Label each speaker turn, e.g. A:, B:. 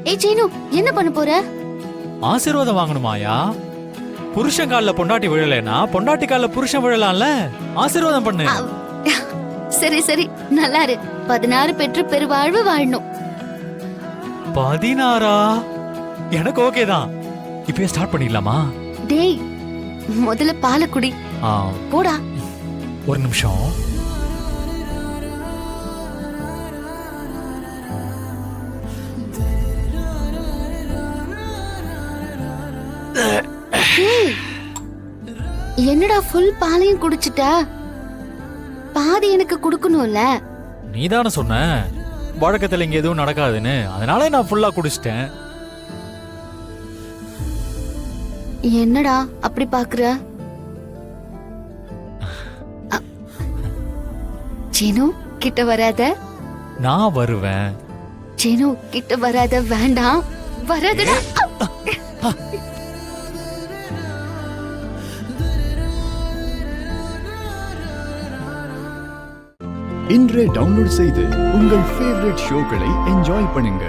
A: ஏய் சீனு, என்ன பண்ண போற?
B: ஆசீர்வாதம் வாங்கணுமாயா? புருஷன் கால்ல பொண்டாட்டி விழலைன்னா பொண்டாட்டி கால்ல புருஷன் விழலாம்ல. ஆசீர்வாதம் பண்ணு.
A: சரி சரி, நல்லா இரு. 16 பெற்று பெருவாழ்வு வாழணும்.
B: 16? எனக்கு ஓகே தான். இப்பயே ஸ்டார்ட் பண்ணிடலாமா?
A: டேய், முதல்ல பாலை குடி. போடா.
B: ஒரு நிமிஷம்.
A: என்னடா ஃபுல் பாலையும் குடிச்சிட்ட? பாதி எனக்கு குடுக்கணும்ல.
B: நீதானே சொன்ன வழக்கத்துல இங்க எதுவும் நடக்காதுன்னு, அதனால நான் ஃபுல்லா குடிச்சிட்டேன்.
A: என்னடா அப்படி பாக்குற? சீனு, கிட்ட வராத.
B: நான் வருவேன்.
A: சீனு, கிட்ட வராத. வேண்டாம், வராதடா.
C: இன்றே டவுன்லோட் செய்து உங்கள் ஃபேவரட் ஷோக்களை என்ஜாய் பண்ணுங்க.